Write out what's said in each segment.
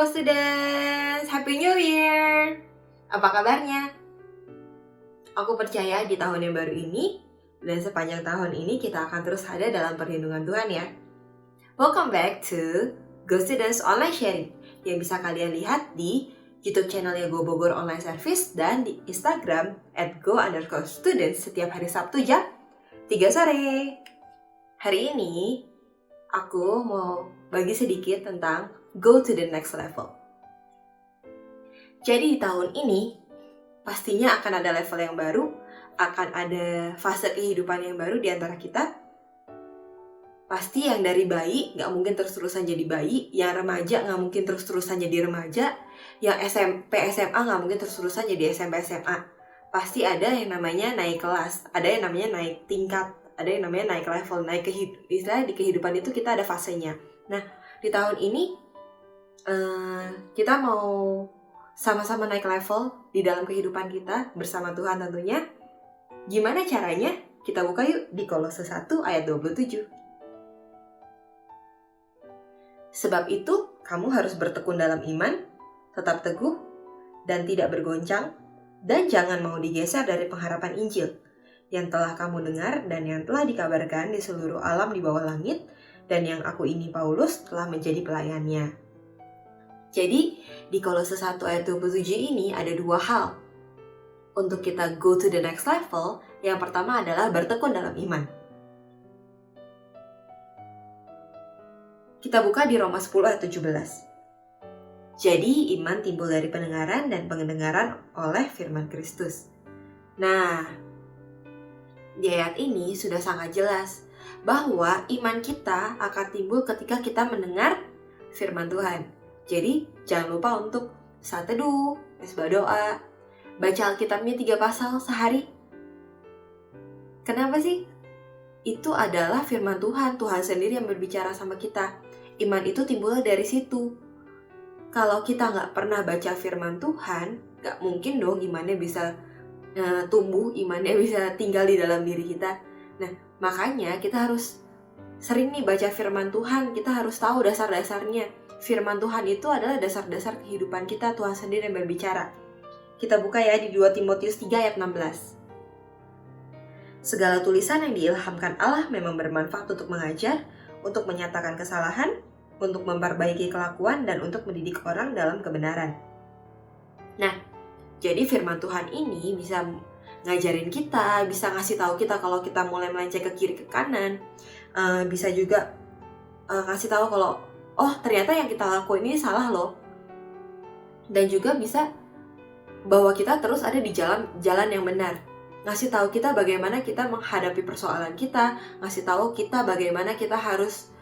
Halo students, Happy New Year! Apa kabarnya? Aku percaya di tahun yang baru ini dan sepanjang tahun ini kita akan terus ada dalam perlindungan Tuhan ya. Welcome back to Go Students Online Sharing yang bisa kalian lihat di YouTube channelnya Go Bogor Online Service dan di Instagram @go_students setiap hari Sabtu jam 3 sore. Hari ini aku mau bagi sedikit tentang go to the next level. Jadi di tahun ini pastinya akan ada level yang baru, akan ada fase kehidupan yang baru di antara kita. Pasti yang dari bayi gak mungkin terus-terusan jadi bayi, yang remaja gak mungkin terus-terusan jadi remaja, yang SMP SMA gak mungkin terus-terusan jadi SMP SMA. Pasti ada yang namanya naik kelas, ada yang namanya naik tingkat, ada yang namanya naik level, istilahnya di kehidupan itu kita ada fasenya. Nah, di tahun ini kita mau sama-sama naik level di dalam kehidupan kita bersama Tuhan tentunya. Gimana caranya? Kita buka yuk di Kolose 1 ayat 27. Sebab itu, kamu harus bertekun dalam iman, tetap teguh, dan tidak bergoncang, dan jangan mau digeser dari pengharapan Injil yang telah kamu dengar dan yang telah dikabarkan di seluruh alam di bawah langit, dan yang aku ini Paulus telah menjadi pelayannya. Jadi, di Kolose 1 ayat 27 ini ada dua hal. Untuk kita go to the next level, yang pertama adalah bertekun dalam iman. Kita buka di Roma 10 ayat 17. Jadi, iman timbul dari pendengaran dan pendengaran oleh firman Kristus. Nah, di ayat ini sudah sangat jelas bahwa iman kita akan timbul ketika kita mendengar firman Tuhan. Jadi, jangan lupa untuk saat teduh, mesbah doa, baca Alkitabnya 3 pasal sehari. Kenapa sih? Itu adalah firman Tuhan, Tuhan sendiri yang berbicara sama kita. Iman itu timbulnya dari situ. Kalau kita nggak pernah baca firman Tuhan, nggak mungkin dong imannya bisa tumbuh, imannya bisa tinggal di dalam diri kita. Nah, makanya kita harus sering nih baca firman Tuhan, kita harus tahu dasar-dasarnya. Firman Tuhan itu adalah dasar-dasar kehidupan kita, Tuhan sendiri yang berbicara. Kita buka ya di 2 Timotius 3 ayat 16. Segala tulisan yang diilhamkan Allah memang bermanfaat untuk mengajar, untuk menyatakan kesalahan, untuk memperbaiki kelakuan, dan untuk mendidik orang dalam kebenaran. Nah, jadi firman Tuhan ini bisa ngajarin kita, bisa ngasih tahu kita kalau kita mulai melenceng ke kiri ke kanan, bisa juga ngasih tahu kalau oh ternyata yang kita lakuin ini salah loh. Dan juga bisa bahwa kita terus ada di jalan yang benar. Ngasih tahu kita bagaimana kita menghadapi persoalan kita, ngasih tahu kita bagaimana kita harus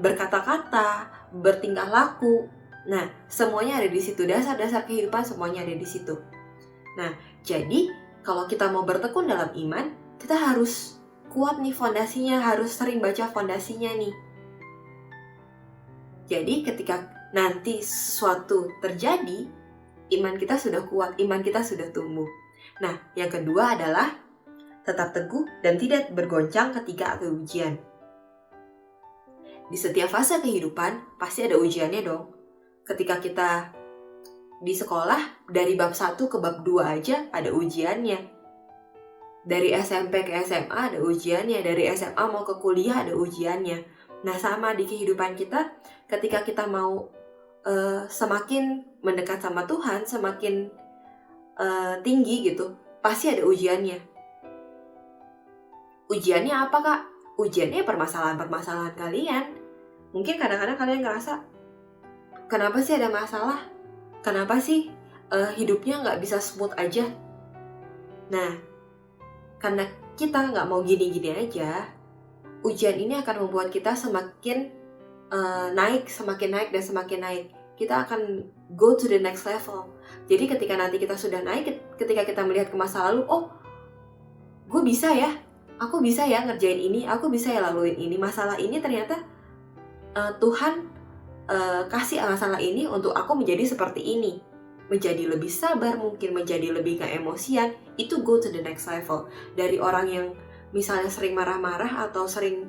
berkata-kata, bertingkah laku. Nah, semuanya ada di situ, dasar-dasar kehidupan semuanya ada di situ. Nah, jadi kalau kita mau bertekun dalam iman, kita harus kuat nih fondasinya, harus sering baca fondasinya nih. Jadi ketika nanti sesuatu terjadi, iman kita sudah kuat, iman kita sudah tumbuh. Nah, yang kedua adalah tetap teguh dan tidak bergoncang ketika ada ujian. Di setiap fase kehidupan, pasti ada ujiannya dong. Ketika kita di sekolah, dari bab 1 ke bab 2 aja ada ujiannya. Dari SMP ke SMA ada ujiannya, dari SMA mau ke kuliah ada ujiannya. Nah, sama di kehidupan kita, ketika kita mau semakin mendekat sama Tuhan, semakin tinggi gitu, pasti ada ujiannya. Ujiannya apa, Kak? Ujiannya permasalahan-permasalahan kalian. Mungkin kadang-kadang kalian ngerasa, kenapa sih ada masalah? Kenapa sih hidupnya nggak bisa smooth aja? Nah, karena kita nggak mau gini-gini aja, ujian ini akan membuat kita semakin naik dan semakin naik. Kita akan go to the next level. Jadi ketika nanti kita sudah naik, ketika kita melihat ke masa lalu, oh, gue bisa ya, aku bisa ya ngerjain ini, aku bisa ya laluin ini. Masalah ini ternyata Tuhan kasih masalah ini untuk aku menjadi seperti ini. Menjadi lebih sabar, mungkin menjadi lebih gak emosian. Itu go to the next level. Dari orang yang misalnya sering marah-marah atau sering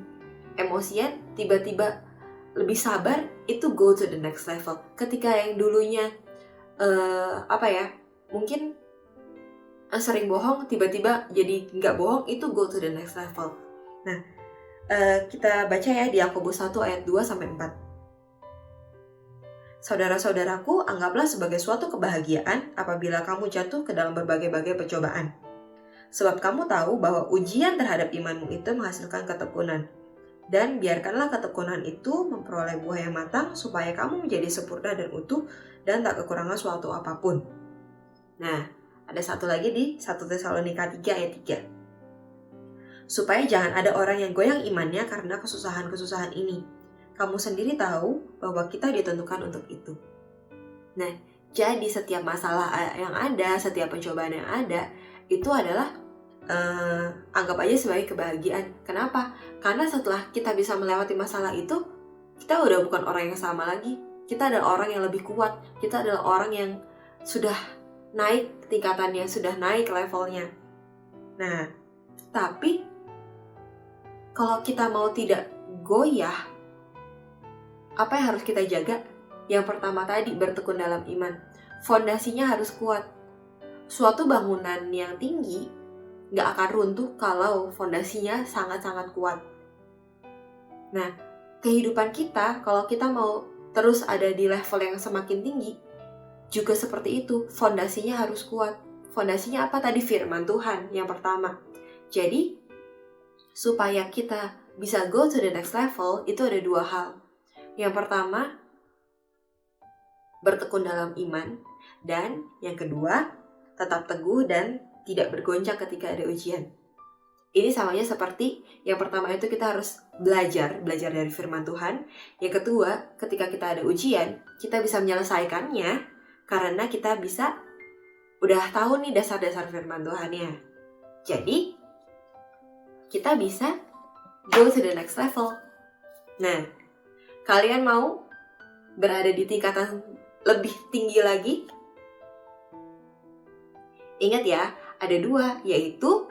emosian, tiba-tiba lebih sabar, itu go to the next level. Ketika yang dulunya mungkin sering bohong, tiba-tiba jadi nggak bohong, itu go to the next level. Nah, kita baca ya di Yakobus 1 ayat 2-4. Saudara-saudaraku, anggaplah sebagai suatu kebahagiaan apabila kamu jatuh ke dalam berbagai-bagai percobaan. Sebab kamu tahu bahwa ujian terhadap imanmu itu menghasilkan ketekunan. Dan biarkanlah ketekunan itu memperoleh buah yang matang supaya kamu menjadi sempurna dan utuh dan tak kekurangan suatu apapun. Nah, ada satu lagi di 1 Tesalonika 3 ayat 3. Supaya jangan ada orang yang goyang imannya karena kesusahan-kesusahan ini. Kamu sendiri tahu bahwa kita ditentukan untuk itu. Nah, jadi setiap masalah yang ada, setiap pencobaan yang ada, itu adalah anggap aja sebagai kebahagiaan. Kenapa? Karena setelah kita bisa melewati masalah itu, kita udah bukan orang yang sama lagi. Kita adalah orang yang lebih kuat. Kita adalah orang yang sudah naik tingkatannya, sudah naik levelnya. Nah, tapi kalau kita mau tidak goyah, apa yang harus kita jaga? Yang pertama tadi, bertekun dalam iman. Fondasinya harus kuat. Suatu bangunan yang tinggi gak akan runtuh kalau fondasinya sangat-sangat kuat. Nah, kehidupan kita, kalau kita mau terus ada di level yang semakin tinggi, juga seperti itu, fondasinya harus kuat. Fondasinya apa tadi? Firman Tuhan yang pertama. Jadi, supaya kita bisa go to the next level, itu ada dua hal. Yang pertama, bertekun dalam iman. Dan yang kedua, tetap teguh dan tidak bergoncang ketika ada ujian. Ini samanya seperti yang pertama itu kita harus belajar dari firman Tuhan. Yang kedua, ketika kita ada ujian, kita bisa menyelesaikannya karena kita bisa udah tahu nih dasar-dasar firman Tuhannya. Jadi, kita bisa go to the next level. Nah, kalian mau berada di tingkatan lebih tinggi lagi? Ingat ya, ada dua, yaitu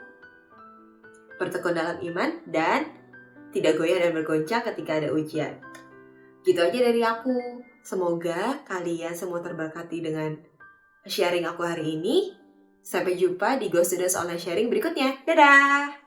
bertekun dalam iman dan tidak goyah dan bergoncang ketika ada ujian. Gitu aja dari aku. Semoga kalian semua terberkati dengan sharing aku hari ini. Sampai jumpa di Go Students Online Sharing berikutnya. Dadah!